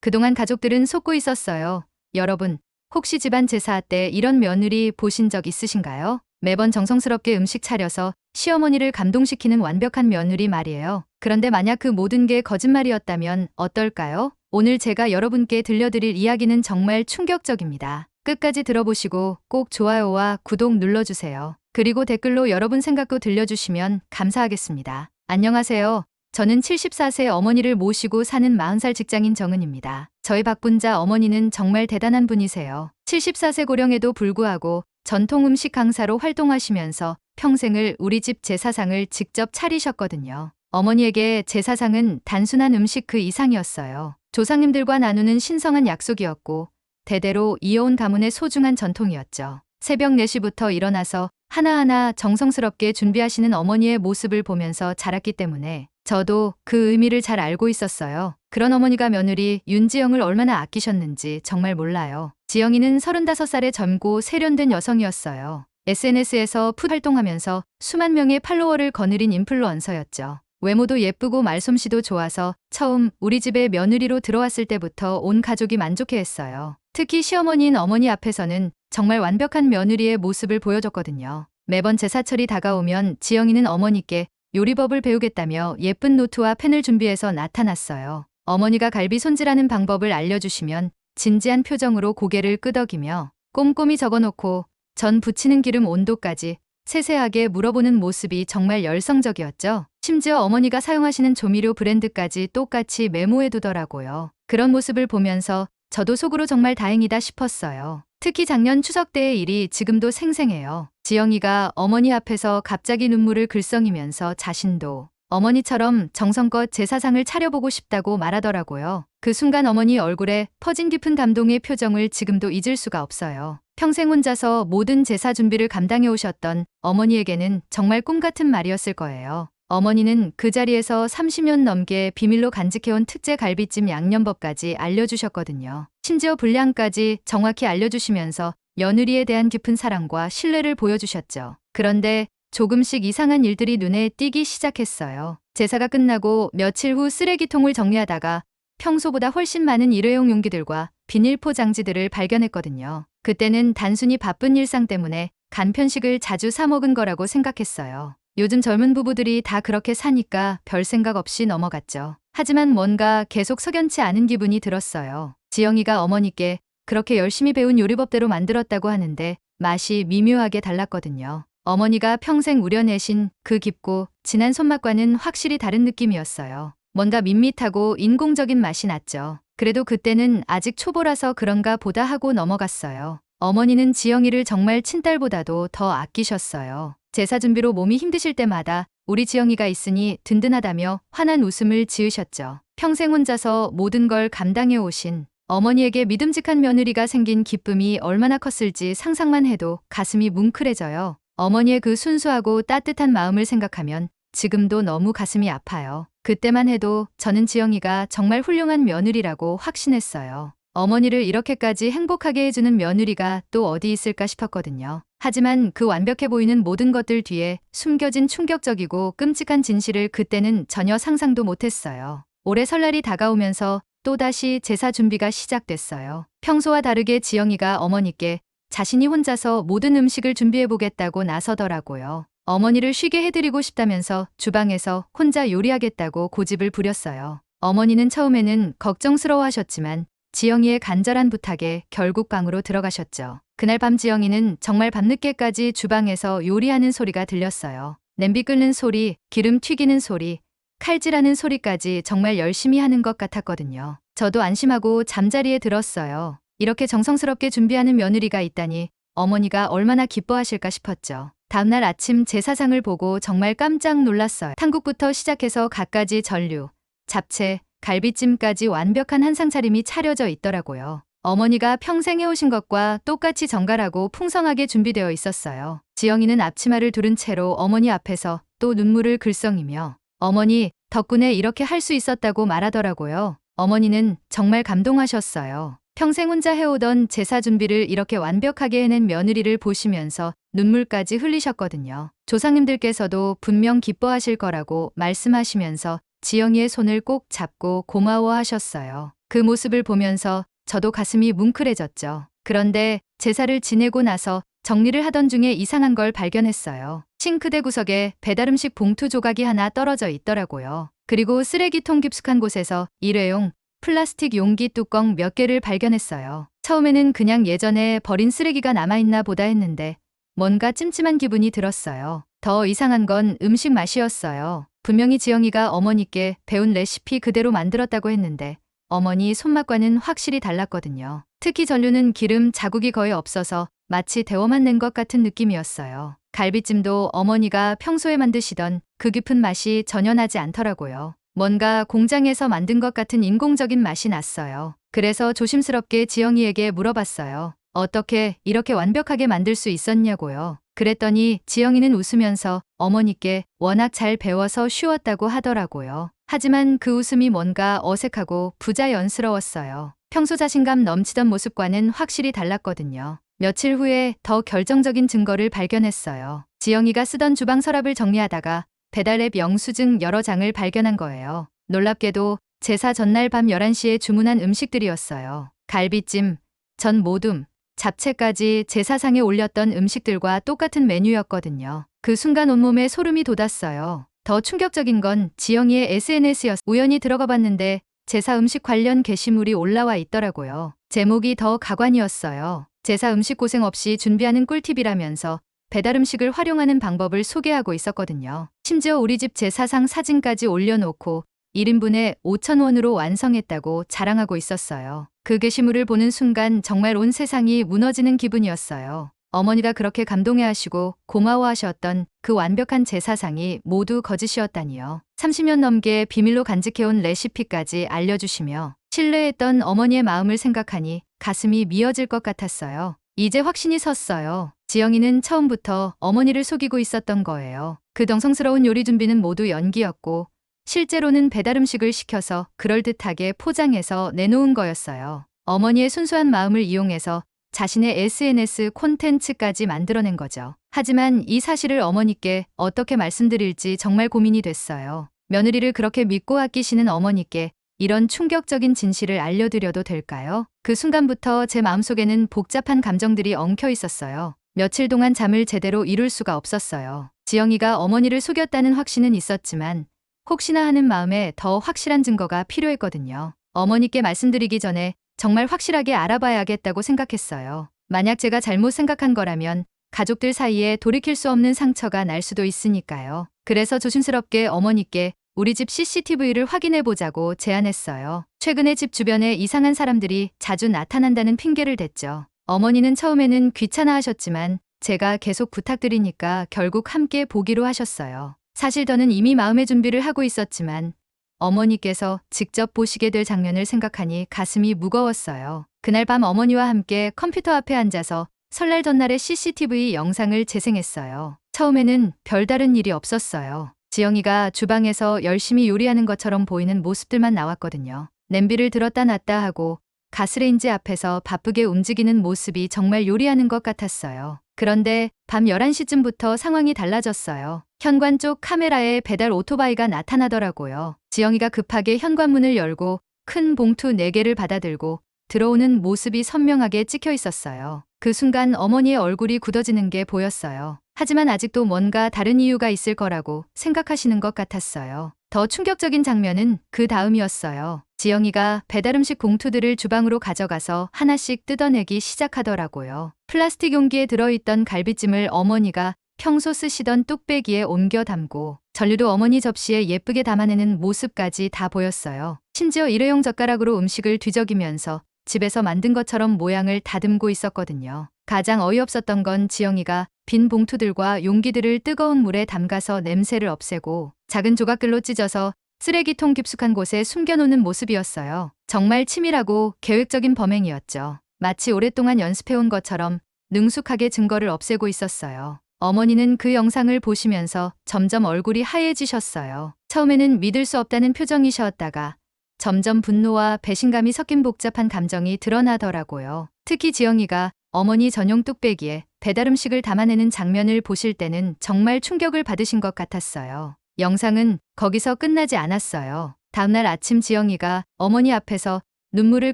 그동안 가족들은 속고 있었어요. 여러분, 혹시 집안 제사 때 이런 며느리 보신 적 있으신가요? 매번 정성스럽게 음식 차려서 시어머니를 감동시키는 완벽한 며느리 말이에요. 그런데 만약 그 모든 게 거짓말이었다면 어떨까요? 오늘 제가 여러분께 들려드릴 이야기는 정말 충격적입니다. 끝까지 들어보시고 꼭 좋아요와 구독 눌러주세요. 그리고 댓글로 여러분 생각도 들려주시면 감사하겠습니다. 안녕하세요. 저는 74세 어머니를 모시고 사는 40살 직장인 정은입니다. 저희 박분자 어머니는 정말 대단한 분이세요. 74세 고령에도 불구하고 전통 음식 강사로 활동하시면서 평생을 우리 집 제사상을 직접 차리셨거든요. 어머니에게 제사상은 단순한 음식 그 이상이었어요. 조상님들과 나누는 신성한 약속이었고 대대로 이어온 가문의 소중한 전통이었죠. 새벽 4시부터 일어나서 하나하나 정성스럽게 준비하시는 어머니의 모습을 보면서 자랐기 때문에 저도 그 의미를 잘 알고 있었어요. 그런 어머니가 며느리 윤지영을 얼마나 아끼셨는지 정말 몰라요. 지영이는 35살의 젊고 세련된 여성이었어요. SNS에서 풋 활동하면서 수만 명의 팔로워를 거느린 인플루언서였죠. 외모도 예쁘고 말솜씨도 좋아서 처음 우리 집에 며느리로 들어왔을 때부터 온 가족이 만족해했어요. 특히 시어머니인 어머니 앞에서는 정말 완벽한 며느리의 모습을 보여줬거든요. 매번 제사철이 다가오면 지영이는 어머니께 요리법을 배우겠다며 예쁜 노트와 펜을 준비해서 나타났어요. 어머니가 갈비 손질하는 방법을 알려주시면 진지한 표정으로 고개를 끄덕이며 꼼꼼히 적어놓고 전 부치는 기름 온도까지 세세하게 물어보는 모습이 정말 열성적이었죠. 심지어 어머니가 사용하시는 조미료 브랜드까지 똑같이 메모해두더라고요. 그런 모습을 보면서 저도 속으로 정말 다행이다 싶었어요. 특히 작년 추석 때의 일이 지금도 생생해요. 지영이가 어머니 앞에서 갑자기 눈물을 글썽이면서 자신도 어머니처럼 정성껏 제사상을 차려보고 싶다고 말하더라고요. 그 순간 어머니 얼굴에 퍼진 깊은 감동의 표정을 지금도 잊을 수가 없어요. 평생 혼자서 모든 제사 준비를 감당해 오셨던 어머니에게는 정말 꿈 같은 말이었을 거예요. 어머니는 그 자리에서 30년 넘게 비밀로 간직해온 특제 갈비찜 양념법까지 알려주셨거든요. 심지어 분량까지 정확히 알려주시면서 며느리에 대한 깊은 사랑과 신뢰를 보여주셨죠. 그런데 조금씩 이상한 일들이 눈에 띄기 시작했어요. 제사가 끝나고 며칠 후 쓰레기통을 정리하다가 평소보다 훨씬 많은 일회용 용기들과 비닐 포장지들을 발견했거든요. 그때는 단순히 바쁜 일상 때문에 간편식을 자주 사 먹은 거라고 생각했어요. 요즘 젊은 부부들이 다 그렇게 사니까 별 생각 없이 넘어갔죠. 하지만 뭔가 계속 석연치 않은 기분이 들었어요. 지영이가 어머니께 그렇게 열심히 배운 요리법대로 만들었다고 하는데 맛이 미묘하게 달랐거든요. 어머니가 평생 우려내신 그 깊고 진한 손맛과는 확실히 다른 느낌이었어요. 뭔가 밋밋하고 인공적인 맛이 났죠. 그래도 그때는 아직 초보라서 그런가 보다 하고 넘어갔어요. 어머니는 지영이를 정말 친딸보다도 더 아끼셨어요. 제사 준비로 몸이 힘드실 때마다 우리 지영이가 있으니 든든하다며 환한 웃음을 지으셨죠. 평생 혼자서 모든 걸 감당해 오신 어머니에게 믿음직한 며느리가 생긴 기쁨이 얼마나 컸을지 상상만 해도 가슴이 뭉클해져요. 어머니의 그 순수하고 따뜻한 마음을 생각하면 지금도 너무 가슴이 아파요. 그때만 해도 저는 지영이가 정말 훌륭한 며느리라고 확신했어요. 어머니를 이렇게까지 행복하게 해주는 며느리가 또 어디 있을까 싶었거든요. 하지만 그 완벽해 보이는 모든 것들 뒤에 숨겨진 충격적이고 끔찍한 진실을 그때는 전혀 상상도 못했어요. 올해 설날이 다가오면서 또다시 제사 준비가 시작됐어요. 평소와 다르게 지영이가 어머니께 자신이 혼자서 모든 음식을 준비해보겠다고 나서더라고요. 어머니를 쉬게 해드리고 싶다면서 주방에서 혼자 요리하겠다고 고집을 부렸어요. 어머니는 처음에는 걱정스러워하셨지만 지영이의 간절한 부탁에 결국 방으로 들어가셨죠. 그날 밤 지영이는 정말 밤늦게까지 주방에서 요리하는 소리가 들렸어요. 냄비 끓는 소리, 기름 튀기는 소리, 칼질하는 소리까지 정말 열심히 하는 것 같았거든요. 저도 안심하고 잠자리에 들었어요. 이렇게 정성스럽게 준비하는 며느리가 있다니 어머니가 얼마나 기뻐하실까 싶었죠. 다음날 아침 제사상을 보고 정말 깜짝 놀랐어요. 탕국부터 시작해서 갖가지 전류, 잡채, 갈비찜까지 완벽한 한상 차림이 차려져 있더라고요. 어머니가 평생 해오신 것과 똑같이 정갈하고 풍성하게 준비되어 있었어요. 지영이는 앞치마를 두른 채로 어머니 앞에서 또 눈물을 글썽이며 어머니 덕분에 이렇게 할 수 있었다고 말하더라고요. 어머니는 정말 감동하셨어요. 평생 혼자 해오던 제사 준비를 이렇게 완벽하게 해낸 며느리를 보시면서 눈물까지 흘리셨거든요. 조상님들께서도 분명 기뻐하실 거라고 말씀하시면서 지영이의 손을 꼭 잡고 고마워하셨어요. 그 모습을 보면서 저도 가슴이 뭉클해졌죠. 그런데 제사를 지내고 나서 정리를 하던 중에 이상한 걸 발견했어요. 싱크대 구석에 배달음식 봉투 조각이 하나 떨어져 있더라고요. 그리고 쓰레기통 깊숙한 곳에서 일회용 플라스틱 용기 뚜껑 몇 개를 발견했어요. 처음에는 그냥 예전에 버린 쓰레기가 남아있나 보다 했는데 뭔가 찜찜한 기분이 들었어요. 더 이상한 건 음식 맛이었어요. 분명히 지영이가 어머니께 배운 레시피 그대로 만들었다고 했는데 어머니 손맛과는 확실히 달랐거든요. 특히 전류는 기름 자국이 거의 없어서 마치 데워만 낸 것 같은 느낌이었어요. 갈비찜도 어머니가 평소에 만드시던 그 깊은 맛이 전혀 나지 않더라고요. 뭔가 공장에서 만든 것 같은 인공적인 맛이 났어요. 그래서 조심스럽게 지영이에게 물어봤어요. 어떻게 이렇게 완벽하게 만들 수 있었냐고요. 그랬더니 지영이는 웃으면서 어머니께 워낙 잘 배워서 쉬웠다고 하더라고요. 하지만 그 웃음이 뭔가 어색하고 부자연스러웠어요. 평소 자신감 넘치던 모습과는 확실히 달랐거든요. 며칠 후에 더 결정적인 증거를 발견했어요. 지영이가 쓰던 주방 서랍을 정리하다가 배달앱 영수증 여러 장을 발견한 거예요. 놀랍게도 제사 전날 밤 11시에 주문한 음식들이었어요. 갈비찜, 전 모둠, 잡채까지 제사상에 올렸던 음식들과 똑같은 메뉴였거든요. 그 순간 온몸에 소름이 돋았어요. 더 충격적인 건 지영이의 SNS였어요. 우연히 들어가 봤는데 제사 음식 관련 게시물이 올라와 있더라고요. 제목이 더 가관이었어요. 제사 음식 고생 없이 준비하는 꿀팁이라면서 배달 음식을 활용하는 방법을 소개하고 있었거든요. 심지어 우리 집 제사상 사진까지 올려놓고 1인분에 5,000원으로 완성했다고 자랑하고 있었어요. 그 게시물을 보는 순간 정말 온 세상이 무너지는 기분이었어요. 어머니가 그렇게 감동해하시고 고마워하셨던 그 완벽한 제사상이 모두 거짓이었다니요. 30년 넘게 비밀로 간직해온 레시피까지 알려주시며 신뢰했던 어머니의 마음을 생각하니 가슴이 미어질 것 같았어요. 이제 확신이 섰어요. 지영이는 처음부터 어머니를 속이고 있었던 거예요. 그 정성스러운 요리 준비는 모두 연기였고 실제로는 배달 음식을 시켜서 그럴듯하게 포장해서 내놓은 거였어요. 어머니의 순수한 마음을 이용해서 자신의 SNS 콘텐츠까지 만들어낸 거죠. 하지만 이 사실을 어머니께 어떻게 말씀드릴지 정말 고민이 됐어요. 며느리를 그렇게 믿고 아끼시는 어머니께 이런 충격적인 진실을 알려드려도 될까요? 그 순간부터 제 마음속에는 복잡한 감정들이 엉켜 있었어요. 며칠 동안 잠을 제대로 이룰 수가 없었어요. 지영이가 어머니를 속였다는 확신은 있었지만 혹시나 하는 마음에 더 확실한 증거가 필요했거든요. 어머니께 말씀드리기 전에 정말 확실하게 알아봐야겠다고 생각했어요. 만약 제가 잘못 생각한 거라면 가족들 사이에 돌이킬 수 없는 상처가 날 수도 있으니까요. 그래서 조심스럽게 어머니께 우리 집 CCTV를 확인해 보자고 제안했어요. 최근에 집 주변에 이상한 사람들이 자주 나타난다는 핑계를 댔죠. 어머니는 처음에는 귀찮아 하셨지만 제가 계속 부탁드리니까 결국 함께 보기로 하셨어요. 사실 저는 이미 마음의 준비를 하고 있었지만 어머니께서 직접 보시게 될 장면을 생각하니 가슴이 무거웠어요. 그날 밤 어머니와 함께 컴퓨터 앞에 앉아서 설날 전날의 CCTV 영상을 재생했어요. 처음에는 별다른 일이 없었어요. 지영이가 주방에서 열심히 요리하는 것처럼 보이는 모습들만 나왔거든요. 냄비를 들었다 놨다 하고 가스레인지 앞에서 바쁘게 움직이는 모습이 정말 요리하는 것 같았어요. 그런데 밤 11시쯤부터 상황이 달라졌어요. 현관 쪽 카메라에 배달 오토바이가 나타나더라고요. 지영이가 급하게 현관문을 열고 큰 봉투 4개를 받아들고 들어오는 모습이 선명하게 찍혀 있었어요. 그 순간 어머니의 얼굴이 굳어지는 게 보였어요. 하지만 아직도 뭔가 다른 이유가 있을 거라고 생각하시는 것 같았어요. 더 충격적인 장면은 그 다음이었어요. 지영이가 배달음식 봉투들을 주방으로 가져가서 하나씩 뜯어내기 시작하더라고요. 플라스틱 용기에 들어있던 갈비찜을 어머니가 평소 쓰시던 뚝배기에 옮겨 담고 전류도 어머니 접시에 예쁘게 담아내는 모습까지 다 보였어요. 심지어 일회용 젓가락으로 음식을 뒤적이면서 집에서 만든 것처럼 모양을 다듬고 있었거든요. 가장 어이없었던 건 지영이가 빈 봉투들과 용기들을 뜨거운 물에 담가서 냄새를 없애고 작은 조각들로 찢어서 쓰레기통 깊숙한 곳에 숨겨놓는 모습이었어요. 정말 치밀하고 계획적인 범행이었죠. 마치 오랫동안 연습해온 것처럼 능숙하게 증거를 없애고 있었어요. 어머니는 그 영상을 보시면서 점점 얼굴이 하얘지셨어요. 처음에는 믿을 수 없다는 표정이셨다가 점점 분노와 배신감이 섞인 복잡한 감정이 드러나더라고요. 특히 지영이가 어머니 전용 뚝배기에 배달음식을 담아내는 장면을 보실 때는 정말 충격을 받으신 것 같았어요. 영상은 거기서 끝나지 않았어요. 다음날 아침 지영이가 어머니 앞에서 눈물을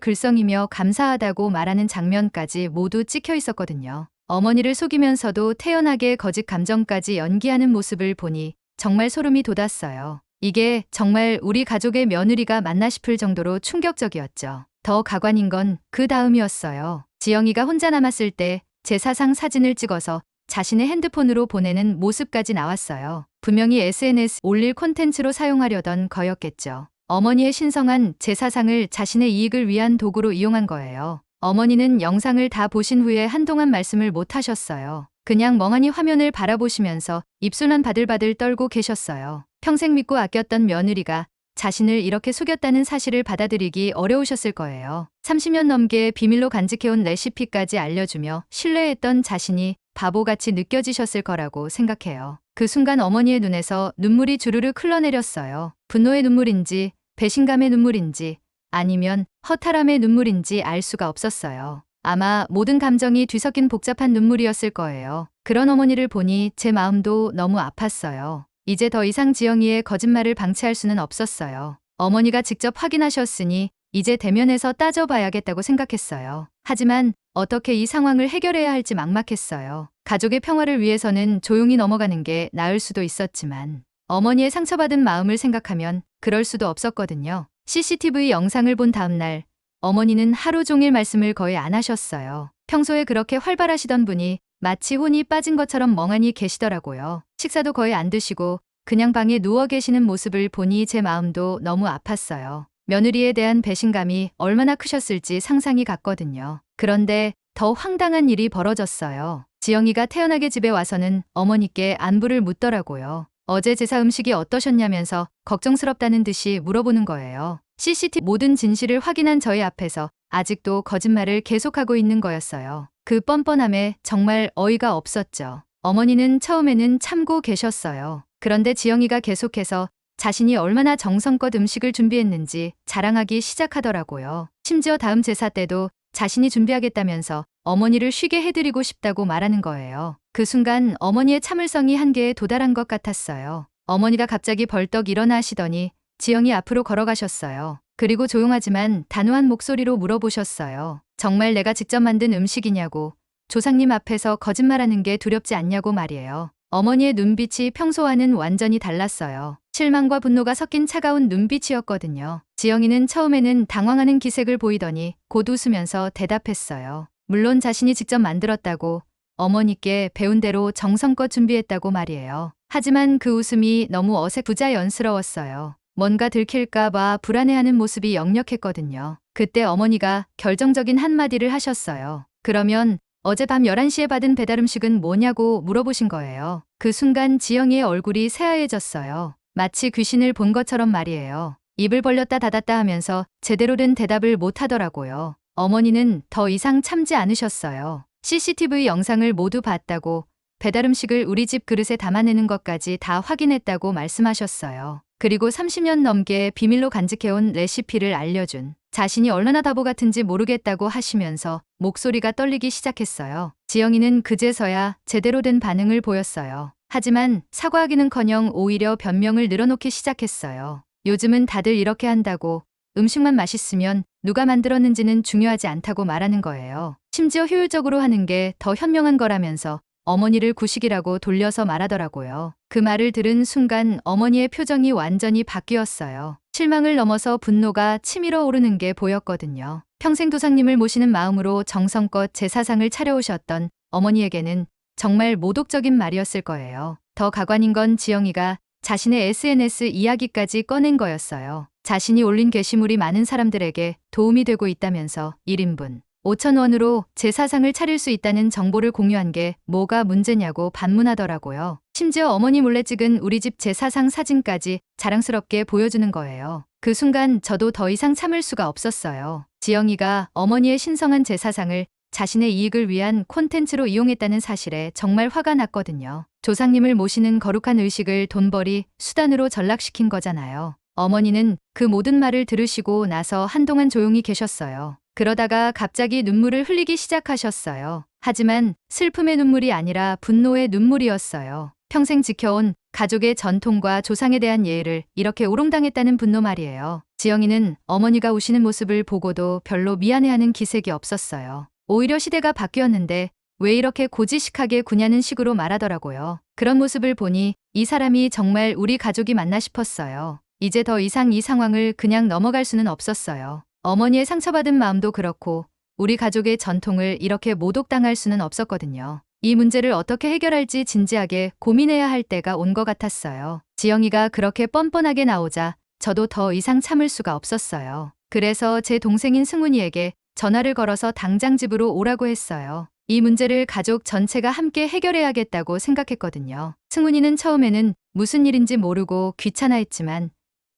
글썽이며 감사하다고 말하는 장면까지 모두 찍혀 있었거든요. 어머니를 속이면서도 태연하게 거짓 감정까지 연기하는 모습을 보니 정말 소름이 돋았어요. 이게 정말 우리 가족의 며느리가 맞나 싶을 정도로 충격적이었죠. 더 가관인 건 그 다음이었어요. 지영이가 혼자 남았을 때 제사상 사진을 찍어서 자신의 핸드폰으로 보내는 모습까지 나왔어요. 분명히 SNS 올릴 콘텐츠로 사용하려던 거였겠죠. 어머니의 신성한 제사상을 자신의 이익을 위한 도구로 이용한 거예요. 어머니는 영상을 다 보신 후에 한동안 말씀을 못 하셨어요. 그냥 멍하니 화면을 바라보시면서 입술만 바들바들 떨고 계셨어요. 평생 믿고 아꼈던 며느리가 자신을 이렇게 속였다는 사실을 받아들이기 어려우셨을 거예요. 30년 넘게 비밀로 간직해온 레시피까지 알려주며 신뢰했던 자신이 바보같이 느껴지셨을 거라고 생각해요. 그 순간 어머니의 눈에서 눈물이 주르륵 흘러내렸어요. 분노의 눈물인지 배신감의 눈물인지 아니면 허탈함의 눈물인지 알 수가 없었어요. 아마 모든 감정이 뒤섞인 복잡한 눈물이었을 거예요. 그런 어머니를 보니 제 마음도 너무 아팠어요. 이제 더 이상 지영이의 거짓말을 방치할 수는 없었어요. 어머니가 직접 확인하셨으니 이제 대면해서 따져봐야겠다고 생각했어요. 하지만 어떻게 이 상황을 해결해야 할지 막막했어요. 가족의 평화를 위해서는 조용히 넘어가는 게 나을 수도 있었지만 어머니의 상처받은 마음을 생각하면 그럴 수도 없었거든요. CCTV 영상을 본 다음 날 어머니는 하루 종일 말씀을 거의 안 하셨어요. 평소에 그렇게 활발하시던 분이 마치 혼이 빠진 것처럼 멍하니 계시더라고요. 식사도 거의 안 드시고 그냥 방에 누워 계시는 모습을 보니 제 마음도 너무 아팠어요. 며느리에 대한 배신감이 얼마나 크셨을지 상상이 갔거든요. 그런데 더 황당한 일이 벌어졌어요. 지영이가 태연하게 집에 와서는 어머니께 안부를 묻더라고요. 어제 제사 음식이 어떠셨냐면서 걱정스럽다는 듯이 물어보는 거예요. CCTV 모든 진실을 확인한 저희 앞에서 아직도 거짓말을 계속하고 있는 거였어요. 그 뻔뻔함에 정말 어이가 없었죠. 어머니는 처음에는 참고 계셨어요. 그런데 지영이가 계속해서 자신이 얼마나 정성껏 음식을 준비했는지 자랑하기 시작하더라고요. 심지어 다음 제사 때도 자신이 준비하겠다면서 어머니를 쉬게 해드리고 싶다고 말하는 거예요. 그 순간 어머니의 참을성이 한계에 도달한 것 같았어요. 어머니가 갑자기 벌떡 일어나시더니 지영이 앞으로 걸어가셨어요. 그리고 조용하지만 단호한 목소리로 물어보셨어요. 정말 내가 직접 만든 음식이냐고, 조상님 앞에서 거짓말하는 게 두렵지 않냐고 말이에요. 어머니의 눈빛이 평소와는 완전히 달랐어요. 실망과 분노가 섞인 차가운 눈빛이었거든요. 지영이는 처음에는 당황하는 기색을 보이더니 곧 웃으면서 대답했어요. 물론 자신이 직접 만들었다고, 어머니께 배운 대로 정성껏 준비했다고 말이에요. 하지만 그 웃음이 너무 부자연스러웠어요. 뭔가 들킬까봐 불안해하는 모습이 역력했거든요. 그때 어머니가 결정적인 한마디를 하셨어요. 그러면 어젯밤 11시에 받은 배달음식은 뭐냐고 물어보신 거예요. 그 순간 지영이의 얼굴이 새하얘졌어요. 마치 귀신을 본 것처럼 말이에요. 입을 벌렸다 닫았다 하면서 제대로 된 대답을 못 하더라고요. 어머니는 더 이상 참지 않으셨어요. CCTV 영상을 모두 봤다고, 배달음식을 우리 집 그릇에 담아내는 것까지 다 확인했다고 말씀하셨어요. 그리고 30년 넘게 비밀로 간직해온 레시피를 알려준 자신이 얼마나 바보 같은지 모르겠다고 하시면서 목소리가 떨리기 시작했어요. 지영이는 그제서야 제대로 된 반응을 보였어요. 하지만 사과하기는커녕 오히려 변명을 늘어놓기 시작했어요. 요즘은 다들 이렇게 한다고, 음식만 맛있으면 누가 만들었는지는 중요하지 않다고 말하는 거예요. 심지어 효율적으로 하는 게 더 현명한 거라면서 어머니를 구식이라고 돌려서 말하더라고요. 그 말을 들은 순간 어머니의 표정이 완전히 바뀌었어요. 실망을 넘어서 분노가 치밀어 오르는 게 보였거든요. 평생 조상님을 모시는 마음으로 정성껏 제사상을 차려오셨던 어머니에게는 정말 모독적인 말이었을 거예요. 더 가관인 건 지영이가 자신의 SNS 이야기까지 꺼낸 거였어요. 자신이 올린 게시물이 많은 사람들에게 도움이 되고 있다면서 1인분 5,000원으로 제사상을 차릴 수 있다는 정보를 공유한 게 뭐가 문제냐고 반문하더라고요. 심지어 어머니 몰래 찍은 우리 집 제사상 사진까지 자랑스럽게 보여주는 거예요. 그 순간 저도 더 이상 참을 수가 없었어요. 지영이가 어머니의 신성한 제사상을 자신의 이익을 위한 콘텐츠로 이용했다는 사실에 정말 화가 났거든요. 조상님을 모시는 거룩한 의식을 돈벌이 수단으로 전락시킨 거잖아요. 어머니는 그 모든 말을 들으시고 나서 한동안 조용히 계셨어요. 그러다가 갑자기 눈물을 흘리기 시작하셨어요. 하지만 슬픔의 눈물이 아니라 분노의 눈물이었어요. 평생 지켜온 가족의 전통과 조상에 대한 예의를 이렇게 우롱당했다는 분노 말이에요. 지영이는 어머니가 우시는 모습을 보고도 별로 미안해하는 기색이 없었어요. 오히려 시대가 바뀌었는데 왜 이렇게 고지식하게 구냐는 식으로 말하더라고요. 그런 모습을 보니 이 사람이 정말 우리 가족이 맞나 싶었어요. 이제 더 이상 이 상황을 그냥 넘어갈 수는 없었어요. 어머니의 상처받은 마음도 그렇고 우리 가족의 전통을 이렇게 모독당할 수는 없었거든요. 이 문제를 어떻게 해결할지 진지하게 고민해야 할 때가 온 것 같았어요. 지영이가 그렇게 뻔뻔하게 나오자 저도 더 이상 참을 수가 없었어요. 그래서 제 동생인 승훈이에게 전화를 걸어서 당장 집으로 오라고 했어요. 이 문제를 가족 전체가 함께 해결해야겠다고 생각했거든요. 승훈이는 처음에는 무슨 일인지 모르고 귀찮아했지만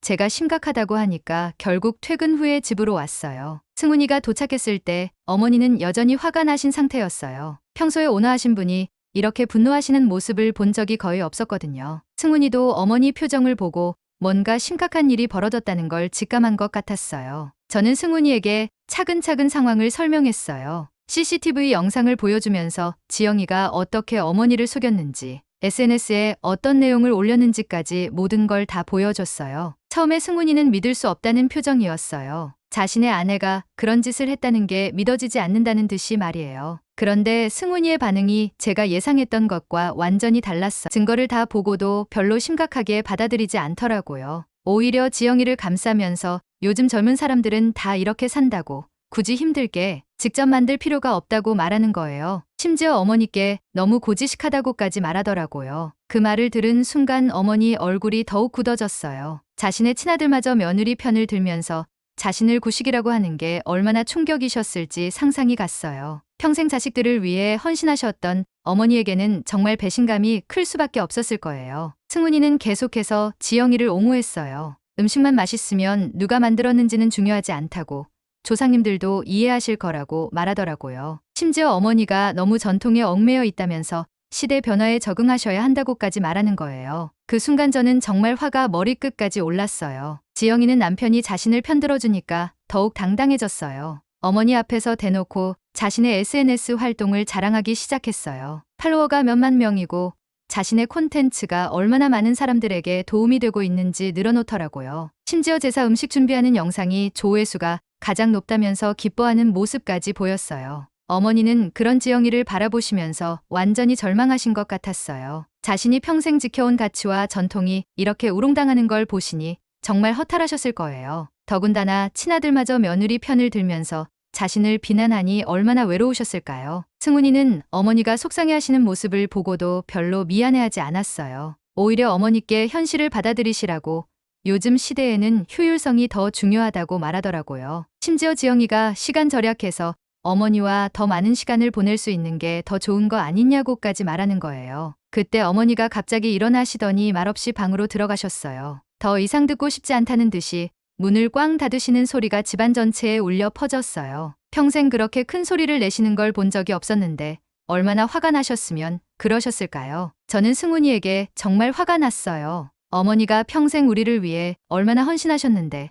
제가 심각하다고 하니까 결국 퇴근 후에 집으로 왔어요. 승훈이가 도착했을 때 어머니는 여전히 화가 나신 상태였어요. 평소에 온화하신 분이 이렇게 분노하시는 모습을 본 적이 거의 없었거든요. 승훈이도 어머니 표정을 보고 뭔가 심각한 일이 벌어졌다는 걸 직감한 것 같았어요. 저는 승훈이에게 차근차근 상황을 설명했어요. CCTV 영상을 보여주면서 지영이가 어떻게 어머니를 속였는지, SNS에 어떤 내용을 올렸는지까지 모든 걸 다 보여줬어요. 처음에 승훈이는 믿을 수 없다는 표정이었어요. 자신의 아내가 그런 짓을 했다는 게 믿어지지 않는다는 듯이 말이에요. 그런데 승훈이의 반응이 제가 예상했던 것과 완전히 달랐어요. 증거를 다 보고도 별로 심각하게 받아들이지 않더라고요. 오히려 지영이를 감싸면서 요즘 젊은 사람들은 다 이렇게 산다고 굳이 힘들게 직접 만들 필요가 없다고 말하는 거예요. 심지어 어머니께 너무 고지식하다고까지 말하더라고요. 그 말을 들은 순간 어머니 얼굴이 더욱 굳어졌어요. 자신의 친아들마저 며느리 편을 들면서 자신을 구식이라고 하는 게 얼마나 충격이셨을지 상상이 갔어요. 평생 자식들을 위해 헌신하셨던 어머니에게는 정말 배신감이 클 수밖에 없었을 거예요. 승훈이는 계속해서 지영이를 옹호했어요. 음식만 맛있으면 누가 만들었는지는 중요하지 않다고, 조상님들도 이해하실 거라고 말하더라고요. 심지어 어머니가 너무 전통에 얽매여 있다면서 시대 변화에 적응하셔야 한다고까지 말하는 거예요. 그 순간 저는 정말 화가 머리끝까지 올랐어요. 지영이는 남편이 자신을 편들어주니까 더욱 당당해졌어요. 어머니 앞에서 대놓고 자신의 SNS 활동을 자랑하기 시작했어요. 팔로워가 몇만 명이고 자신의 콘텐츠가 얼마나 많은 사람들에게 도움이 되고 있는지 늘어놓더라고요. 심지어 제사 음식 준비하는 영상이 조회수가 가장 높다면서 기뻐하는 모습까지 보였어요. 어머니는 그런 지영이를 바라보시면서 완전히 절망하신 것 같았어요. 자신이 평생 지켜온 가치와 전통이 이렇게 우롱당하는 걸 보시니 정말 허탈하셨을 거예요. 더군다나 친아들마저 며느리 편을 들면서 자신을 비난하니 얼마나 외로우셨을까요? 승훈이는 어머니가 속상해하시는 모습을 보고도 별로 미안해하지 않았어요. 오히려 어머니께 현실을 받아들이시라고 요즘 시대에는 효율성이 더 중요하다고 말하더라고요. 심지어 지영이가 시간 절약해서 어머니와 더 많은 시간을 보낼 수 있는 게 더 좋은 거 아니냐고까지 말하는 거예요. 그때 어머니가 갑자기 일어나시더니 말없이 방으로 들어가셨어요. 더 이상 듣고 싶지 않다는 듯이 문을 꽝 닫으시는 소리가 집안 전체에 울려 퍼졌어요. 평생 그렇게 큰 소리를 내시는 걸 본 적이 없었는데 얼마나 화가 나셨으면 그러셨을까요? 저는 승훈이에게 정말 화가 났어요. 어머니가 평생 우리를 위해 얼마나 헌신하셨는데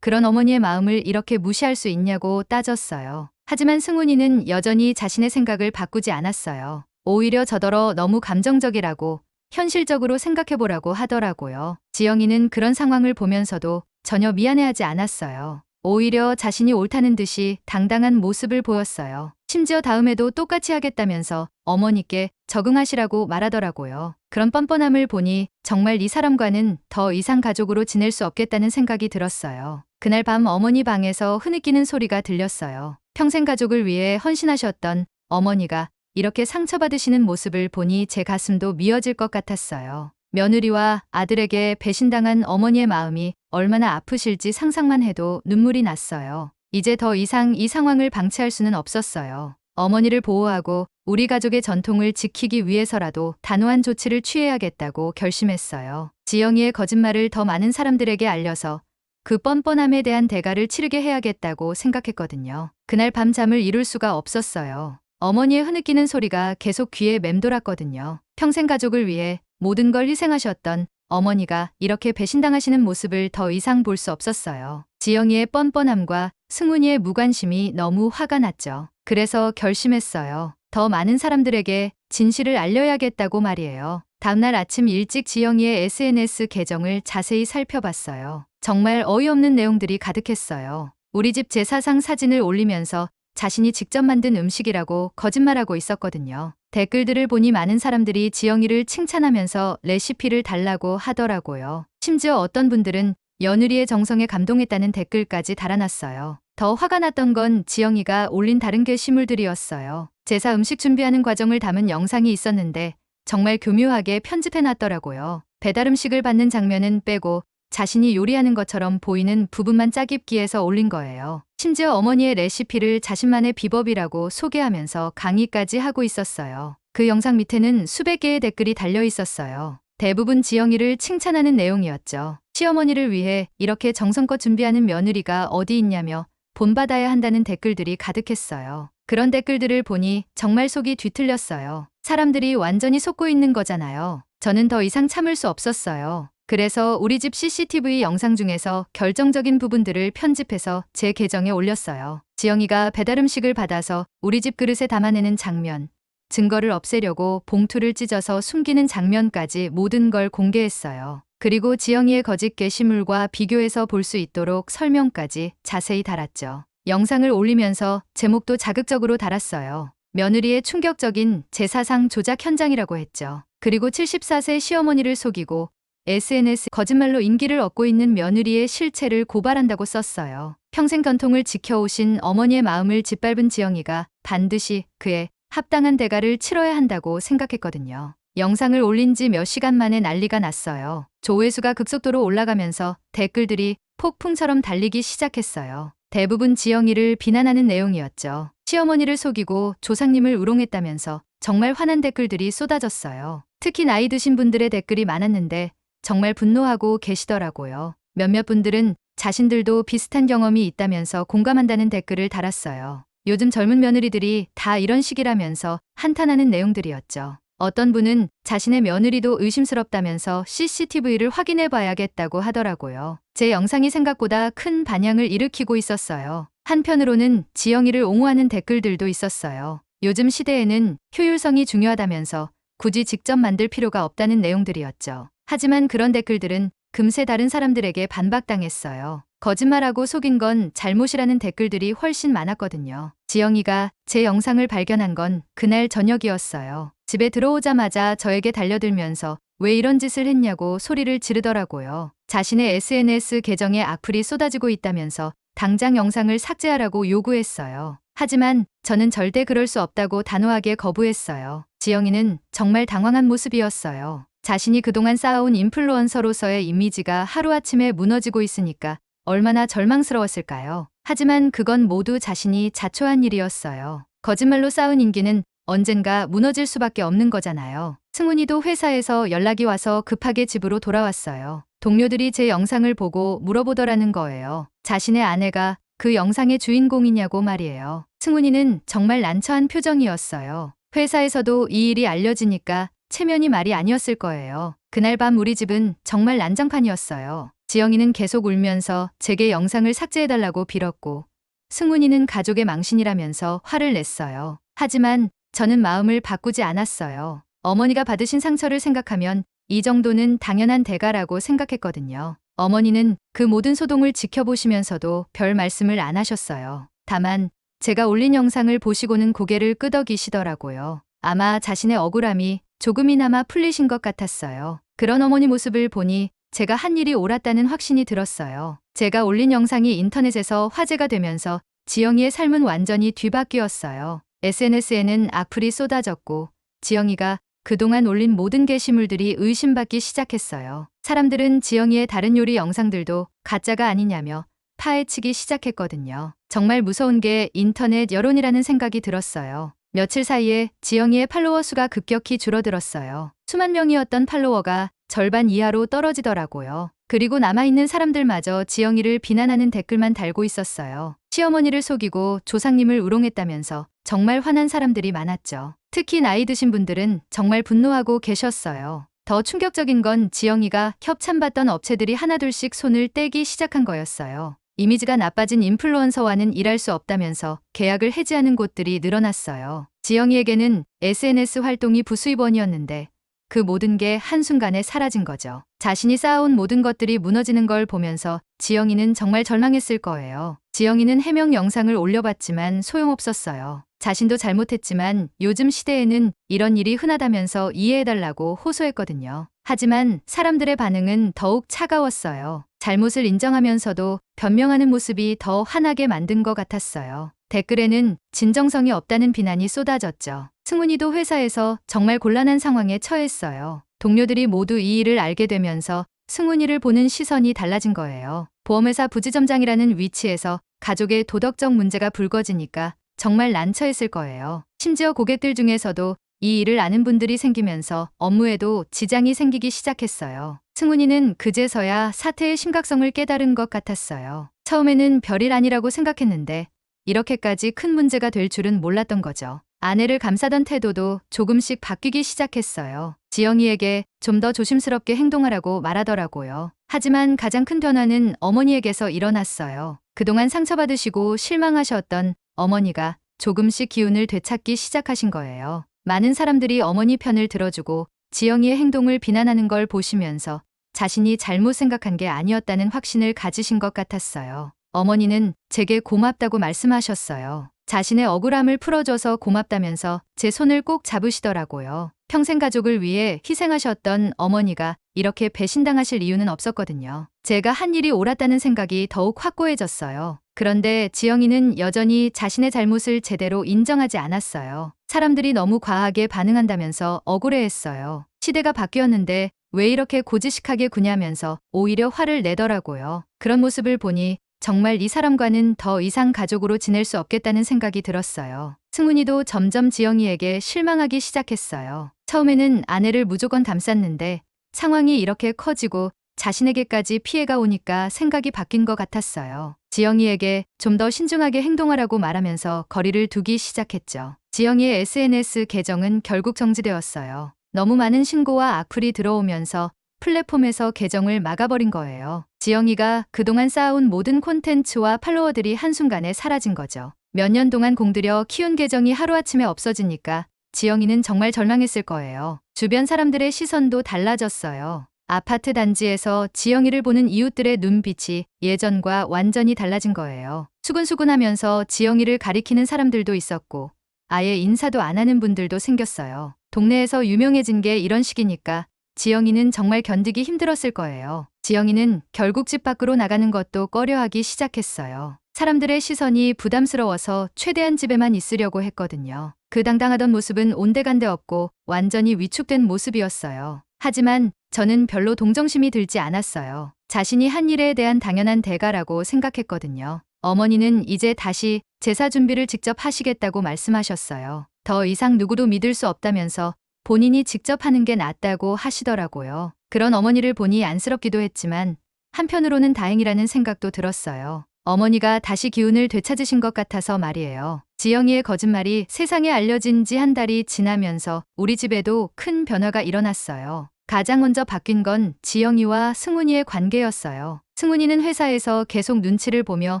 그런 어머니의 마음을 이렇게 무시할 수 있냐고 따졌어요. 하지만 승훈이는 여전히 자신의 생각을 바꾸지 않았어요. 오히려 저더러 너무 감정적이라고 현실적으로 생각해보라고 하더라고요. 지영이는 그런 상황을 보면서도 전혀 미안해하지 않았어요. 오히려 자신이 옳다는 듯이 당당한 모습을 보였어요. 심지어 다음에도 똑같이 하겠다면서 어머니께 적응하시라고 말하더라고요. 그런 뻔뻔함을 보니 정말 이 사람과는 더 이상 가족으로 지낼 수 없겠다는 생각이 들었어요. 그날 밤 어머니 방에서 흐느끼는 소리가 들렸어요. 평생 가족을 위해 헌신하셨던 어머니가 이렇게 상처받으시는 모습을 보니 제 가슴도 미어질 것 같았어요. 며느리와 아들에게 배신당한 어머니의 마음이 얼마나 아프실지 상상만 해도 눈물이 났어요. 이제 더 이상 이 상황을 방치할 수는 없었어요. 어머니를 보호하고 우리 가족의 전통을 지키기 위해서라도 단호한 조치를 취해야겠다고 결심했어요. 지영이의 거짓말을 더 많은 사람들에게 알려서 그 뻔뻔함에 대한 대가를 치르게 해야겠다고 생각했거든요. 그날 밤 잠을 이룰 수가 없었어요. 어머니의 흐느끼는 소리가 계속 귀에 맴돌았거든요. 평생 가족을 위해 모든 걸 희생하셨던 어머니가 이렇게 배신당하시는 모습을 더 이상 볼 수 없었어요. 지영이의 뻔뻔함과 승훈이의 무관심이 너무 화가 났죠. 그래서 결심했어요. 더 많은 사람들에게 진실을 알려야겠다고 말이에요. 다음날 아침 일찍 지영이의 SNS 계정을 자세히 살펴봤어요. 정말 어이없는 내용들이 가득했어요. 우리 집 제사상 사진을 올리면서 자신이 직접 만든 음식이라고 거짓말하고 있었거든요. 댓글들을 보니 많은 사람들이 지영이를 칭찬하면서 레시피를 달라고 하더라고요. 심지어 어떤 분들은 며느리의 정성에 감동했다는 댓글까지 달아놨어요. 더 화가 났던 건 지영이가 올린 다른 게시물들이었어요. 제사 음식 준비하는 과정을 담은 영상이 있었는데 정말 교묘하게 편집해놨더라고요. 배달 음식을 받는 장면은 빼고 자신이 요리하는 것처럼 보이는 부분만 짜깁기해서 올린 거예요. 심지어 어머니의 레시피를 자신만의 비법이라고 소개하면서 강의까지 하고 있었어요. 그 영상 밑에는 수백 개의 댓글이 달려 있었어요. 대부분 지영이를 칭찬하는 내용이었죠. 시어머니를 위해 이렇게 정성껏 준비하는 며느리가 어디 있냐며 본받아야 한다는 댓글들이 가득했어요. 그런 댓글들을 보니 정말 속이 뒤틀렸어요. 사람들이 완전히 속고 있는 거잖아요. 저는 더 이상 참을 수 없었어요. 그래서 우리 집 CCTV 영상 중에서 결정적인 부분들을 편집해서 제 계정에 올렸어요. 지영이가 배달 음식을 받아서 우리 집 그릇에 담아내는 장면, 증거를 없애려고 봉투를 찢어서 숨기는 장면까지 모든 걸 공개했어요. 그리고 지영이의 거짓 게시물과 비교해서 볼 수 있도록 설명까지 자세히 달았죠. 영상을 올리면서 제목도 자극적으로 달았어요. 며느리의 충격적인 제사상 조작 현장이라고 했죠. 그리고 74세 시어머니를 속이고 SNS 거짓말로 인기를 얻고 있는 며느리의 실체를 고발한다고 썼어요. 평생 전통을 지켜오신 어머니의 마음을 짓밟은 지영이가 반드시 그에 합당한 대가를 치러야 한다고 생각했거든요. 영상을 올린 지 몇 시간 만에 난리가 났어요. 조회수가 급속도로 올라가면서 댓글들이 폭풍처럼 달리기 시작했어요. 대부분 지영이를 비난하는 내용이었죠. 시어머니를 속이고 조상님을 우롱했다면서 정말 화난 댓글들이 쏟아졌어요. 특히 나이 드신 분들의 댓글이 많았는데 정말 분노하고 계시더라고요. 몇몇 분들은 자신들도 비슷한 경험이 있다면서 공감한다는 댓글을 달았어요. 요즘 젊은 며느리들이 다 이런 식이라면서 한탄하는 내용들이었죠. 어떤 분은 자신의 며느리도 의심스럽다면서 CCTV를 확인해 봐야겠다고 하더라고요. 제 영상이 생각보다 큰 반향을 일으키고 있었어요. 한편으로는 지영이를 옹호하는 댓글들도 있었어요. 요즘 시대에는 효율성이 중요하다면서 굳이 직접 만들 필요가 없다는 내용들이었죠. 하지만 그런 댓글들은 금세 다른 사람들에게 반박당했어요. 거짓말하고 속인 건 잘못이라는 댓글들이 훨씬 많았거든요. 지영이가 제 영상을 발견한 건 그날 저녁이었어요. 집에 들어오자마자 저에게 달려들면서 왜 이런 짓을 했냐고 소리를 지르더라고요. 자신의 SNS 계정에 악플이 쏟아지고 있다면서 당장 영상을 삭제하라고 요구했어요. 하지만 저는 절대 그럴 수 없다고 단호하게 거부했어요. 지영이는 정말 당황한 모습이었어요. 자신이 그동안 쌓아온 인플루언서로서의 이미지가 하루아침에 무너지고 있으니까 얼마나 절망스러웠을까요? 하지만 그건 모두 자신이 자초한 일이었어요. 거짓말로 쌓은 인기는 언젠가 무너질 수밖에 없는 거잖아요. 승훈이도 회사에서 연락이 와서 급하게 집으로 돌아왔어요. 동료들이 제 영상을 보고 물어보더라는 거예요. 자신의 아내가 그 영상의 주인공이냐고 말이에요. 승훈이는 정말 난처한 표정이었어요. 회사에서도 이 일이 알려지니까 체면이 말이 아니었을 거예요. 그날 밤 우리 집은 정말 난장판이었어요. 지영이는 계속 울면서 제게 영상을 삭제해달라고 빌었고 승훈이는 가족의 망신이라면서 화를 냈어요. 하지만 저는 마음을 바꾸지 않았어요. 어머니가 받으신 상처를 생각하면 이 정도는 당연한 대가라고 생각했거든요. 어머니는 그 모든 소동을 지켜보시면서도 별 말씀을 안 하셨어요. 다만 제가 올린 영상을 보시고는 고개를 끄덕이시더라고요. 아마 자신의 억울함이 조금이나마 풀리신 것 같았어요. 그런 어머니 모습을 보니 제가 한 일이 옳았다는 확신이 들었어요. 제가 올린 영상이 인터넷에서 화제가 되면서 지영이의 삶은 완전히 뒤바뀌었어요. SNS에는 악플이 쏟아졌고 지영이가 그동안 올린 모든 게시물들이 의심받기 시작했어요. 사람들은 지영이의 다른 요리 영상들도 가짜가 아니냐며 파헤치기 시작했거든요. 정말 무서운 게 인터넷 여론이라는 생각이 들었어요. 며칠 사이에 지영이의 팔로워 수가 급격히 줄어들었어요. 수만 명이었던 팔로워가 절반 이하로 떨어지더라고요. 그리고 남아있는 사람들마저 지영이를 비난하는 댓글만 달고 있었어요. 시어머니를 속이고 조상님을 우롱했다면서 정말 화난 사람들이 많았죠. 특히 나이 드신 분들은 정말 분노하고 계셨어요. 더 충격적인 건 지영이가 협찬받던 업체들이 하나둘씩 손을 떼기 시작한 거였어요. 이미지가 나빠진 인플루언서와는 일할 수 없다면서 계약을 해지하는 곳들이 늘어났어요. 지영이에게는 SNS 활동이 부수입원이었는데 그 모든 게 한순간에 사라진 거죠. 자신이 쌓아온 모든 것들이 무너지는 걸 보면서 지영이는 정말 절망했을 거예요. 지영이는 해명 영상을 올려봤지만 소용없었어요. 자신도 잘못했지만 요즘 시대에는 이런 일이 흔하다면서 이해해달라고 호소했거든요. 하지만 사람들의 반응은 더욱 차가웠어요. 잘못을 인정하면서도 변명하는 모습이 더 화나게 만든 것 같았어요. 댓글에는 진정성이 없다는 비난이 쏟아졌죠. 승훈이도 회사에서 정말 곤란한 상황에 처했어요. 동료들이 모두 이 일을 알게 되면서 승훈이를 보는 시선이 달라진 거예요. 보험회사 부지점장이라는 위치에서 가족의 도덕적 문제가 불거지니까 정말 난처했을 거예요. 심지어 고객들 중에서도 이 일을 아는 분들이 생기면서 업무에도 지장이 생기기 시작했어요. 승훈이는 그제서야 사태의 심각성을 깨달은 것 같았어요. 처음에는 별일 아니라고 생각했는데 이렇게까지 큰 문제가 될 줄은 몰랐던 거죠. 아내를 감싸던 태도도 조금씩 바뀌기 시작했어요. 지영이에게 좀 더 조심스럽게 행동하라고 말하더라고요. 하지만 가장 큰 변화는 어머니에게서 일어났어요. 그동안 상처받으시고 실망하셨던 어머니가 조금씩 기운을 되찾기 시작하신 거예요. 많은 사람들이 어머니 편을 들어주고 지영이의 행동을 비난하는 걸 보시면서 자신이 잘못 생각한 게 아니었다는 확신을 가지신 것 같았어요. 어머니는 제게 고맙다고 말씀하셨어요. 자신의 억울함을 풀어줘서 고맙다면서 제 손을 꼭 잡으시더라고요. 평생 가족을 위해 희생하셨던 어머니가 이렇게 배신당하실 이유는 없었거든요. 제가 한 일이 옳았다는 생각이 더욱 확고해졌어요. 그런데 지영이는 여전히 자신의 잘못을 제대로 인정하지 않았어요. 사람들이 너무 과하게 반응한다면서 억울해했어요. 시대가 바뀌었는데 왜 이렇게 고지식하게 구냐면서 오히려 화를 내더라고요. 그런 모습을 보니 정말 이 사람과는 더 이상 가족으로 지낼 수 없겠다는 생각이 들었어요. 승훈이도 점점 지영이에게 실망하기 시작했어요. 처음에는 아내를 무조건 감쌌는데 상황이 이렇게 커지고 자신에게까지 피해가 오니까 생각이 바뀐 것 같았어요. 지영이에게 좀 더 신중하게 행동하라고 말하면서 거리를 두기 시작했죠. 지영이의 SNS 계정은 결국 정지되었어요. 너무 많은 신고와 악플이 들어오면서 플랫폼에서 계정을 막아버린 거예요. 지영이가 그동안 쌓아온 모든 콘텐츠와 팔로워들이 한순간에 사라진 거죠. 몇 년 동안 공들여 키운 계정이 하루아침에 없어지니까 지영이는 정말 절망했을 거예요. 주변 사람들의 시선도 달라졌어요. 아파트 단지에서 지영이를 보는 이웃들의 눈빛이 예전과 완전히 달라진 거예요. 수근수근하면서 지영이를 가리키는 사람들도 있었고 아예 인사도 안 하는 분들도 생겼어요. 동네에서 유명해진 게 이런 식이니까 지영이는 정말 견디기 힘들었을 거예요. 지영이는 결국 집 밖으로 나가는 것도 꺼려하기 시작했어요. 사람들의 시선이 부담스러워서 최대한 집에만 있으려고 했거든요. 그 당당하던 모습은 온데간데 없고 완전히 위축된 모습이었어요. 하지만 저는 별로 동정심이 들지 않았어요. 자신이 한 일에 대한 당연한 대가라고 생각했거든요. 어머니는 이제 다시 제사 준비를 직접 하시겠다고 말씀하셨어요. 더 이상 누구도 믿을 수 없다면서 본인이 직접 하는 게 낫다고 하시더라고요. 그런 어머니를 보니 안쓰럽기도 했지만 한편으로는 다행이라는 생각도 들었어요. 어머니가 다시 기운을 되찾으신 것 같아서 말이에요. 지영이의 거짓말이 세상에 알려진 지 한 달이 지나면서 우리 집에도 큰 변화가 일어났어요. 가장 먼저 바뀐 건 지영이와 승훈이의 관계였어요. 승훈이는 회사에서 계속 눈치를 보며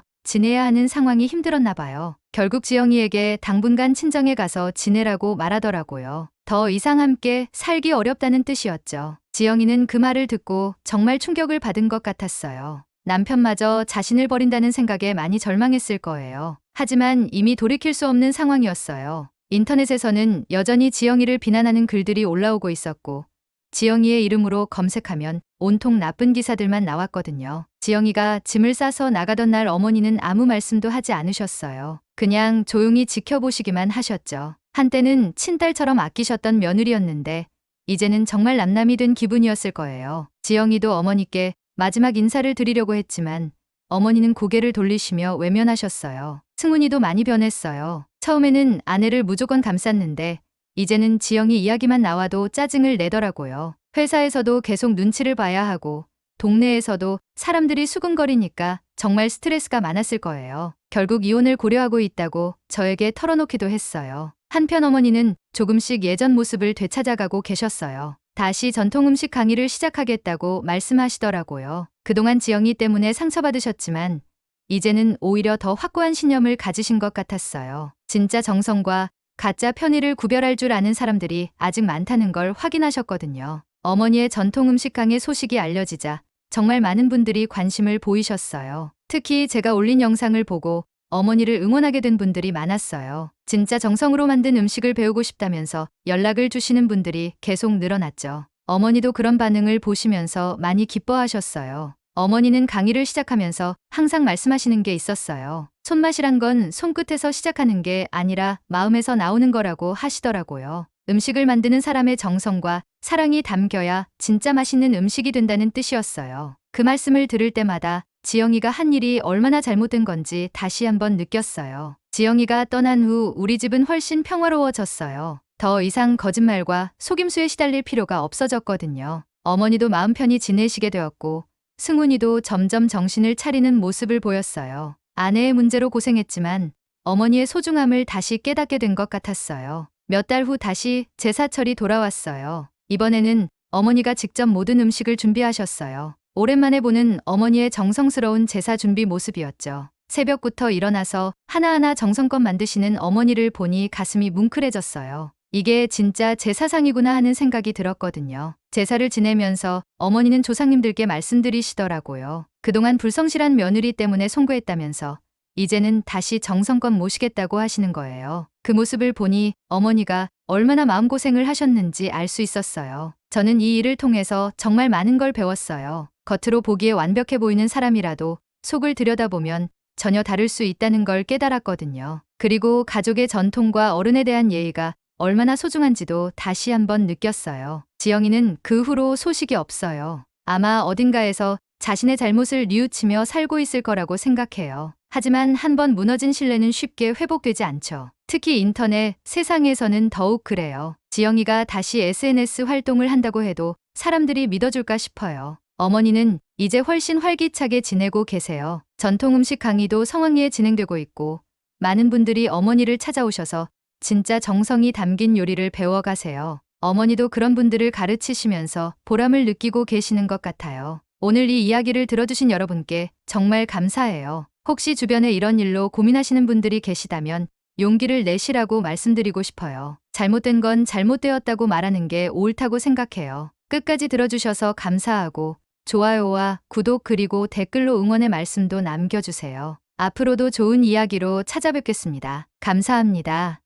지내야 하는 상황이 힘들었나 봐요. 결국 지영이에게 당분간 친정에 가서 지내라고 말하더라고요. 더 이상 함께 살기 어렵다는 뜻이었죠. 지영이는 그 말을 듣고 정말 충격을 받은 것 같았어요. 남편마저 자신을 버린다는 생각에 많이 절망했을 거예요. 하지만 이미 돌이킬 수 없는 상황이었어요. 인터넷에서는 여전히 지영이를 비난하는 글들이 올라오고 있었고 지영이의 이름으로 검색하면 온통 나쁜 기사들만 나왔거든요. 지영이가 짐을 싸서 나가던 날 어머니는 아무 말씀도 하지 않으셨어요. 그냥 조용히 지켜보시기만 하셨죠. 한때는 친딸처럼 아끼셨던 며느리였는데 이제는 정말 남남이 된 기분이었을 거예요. 지영이도 어머니께 마지막 인사를 드리려고 했지만 어머니는 고개를 돌리시며 외면하셨어요. 승훈이도 많이 변했어요. 처음에는 아내를 무조건 감쌌는데 이제는 지영이 이야기만 나와도 짜증을 내더라고요. 회사에서도 계속 눈치를 봐야 하고 동네에서도 사람들이 수근거리니까 정말 스트레스가 많았을 거예요. 결국 이혼을 고려하고 있다고 저에게 털어놓기도 했어요. 한편 어머니는 조금씩 예전 모습을 되찾아가고 계셨어요. 다시 전통 음식 강의를 시작하겠다고 말씀하시더라고요. 그동안 지영이 때문에 상처받으셨지만 이제는 오히려 더 확고한 신념을 가지신 것 같았어요. 진짜 정성과 가짜 편의를 구별할 줄 아는 사람들이 아직 많다는 걸 확인하셨거든요. 어머니의 전통 음식강의 소식이 알려지자 정말 많은 분들이 관심을 보이셨어요. 특히 제가 올린 영상을 보고 어머니를 응원하게 된 분들이 많았어요. 진짜 정성으로 만든 음식을 배우고 싶다면서 연락을 주시는 분들이 계속 늘어났죠. 어머니도 그런 반응을 보시면서 많이 기뻐하셨어요. 어머니는 강의를 시작하면서 항상 말씀하시는 게 있었어요. 손맛이란 건 손끝에서 시작하는 게 아니라 마음에서 나오는 거라고 하시더라고요. 음식을 만드는 사람의 정성과 사랑이 담겨야 진짜 맛있는 음식이 된다는 뜻이었어요. 그 말씀을 들을 때마다 지영이가 한 일이 얼마나 잘못된 건지 다시 한번 느꼈어요. 지영이가 떠난 후 우리 집은 훨씬 평화로워졌어요. 더 이상 거짓말과 속임수에 시달릴 필요가 없어졌거든요. 어머니도 마음 편히 지내시게 되었고 승훈이도 점점 정신을 차리는 모습을 보였어요. 아내의 문제로 고생했지만 어머니의 소중함을 다시 깨닫게 된 것 같았어요. 몇 달 후 다시 제사철이 돌아왔어요. 이번에는 어머니가 직접 모든 음식을 준비하셨어요. 오랜만에 보는 어머니의 정성스러운 제사 준비 모습이었죠. 새벽부터 일어나서 하나하나 정성껏 만드시는 어머니를 보니 가슴이 뭉클해졌어요. 이게 진짜 제사상이구나 하는 생각이 들었거든요. 제사를 지내면서 어머니는 조상님들께 말씀드리시더라고요. 그동안 불성실한 며느리 때문에 송구했다면서 이제는 다시 정성껏 모시겠다고 하시는 거예요. 그 모습을 보니 어머니가 얼마나 마음고생을 하셨는지 알 수 있었어요. 저는 이 일을 통해서 정말 많은 걸 배웠어요. 겉으로 보기에 완벽해 보이는 사람이라도 속을 들여다보면 전혀 다를 수 있다는 걸 깨달았거든요. 그리고 가족의 전통과 어른에 대한 예의가 얼마나 소중한지도 다시 한번 느꼈어요. 지영이는 그 후로 소식이 없어요. 아마 어딘가에서 자신의 잘못을 뉘우치며 살고 있을 거라고 생각해요. 하지만 한번 무너진 신뢰는 쉽게 회복되지 않죠. 특히 인터넷 세상에서는 더욱 그래요. 지영이가 다시 SNS 활동을 한다고 해도 사람들이 믿어줄까 싶어요. 어머니는 이제 훨씬 활기차게 지내고 계세요. 전통 음식 강의도 성황리에 진행되고 있고 많은 분들이 어머니를 찾아오셔서 진짜 정성이 담긴 요리를 배워가세요. 어머니도 그런 분들을 가르치시면서 보람을 느끼고 계시는 것 같아요. 오늘 이 이야기를 들어주신 여러분께 정말 감사해요. 혹시 주변에 이런 일로 고민하시는 분들이 계시다면 용기를 내시라고 말씀드리고 싶어요. 잘못된 건 잘못되었다고 말하는 게 옳다고 생각해요. 끝까지 들어주셔서 감사하고 좋아요와 구독 그리고 댓글로 응원의 말씀도 남겨주세요. 앞으로도 좋은 이야기로 찾아뵙겠습니다. 감사합니다.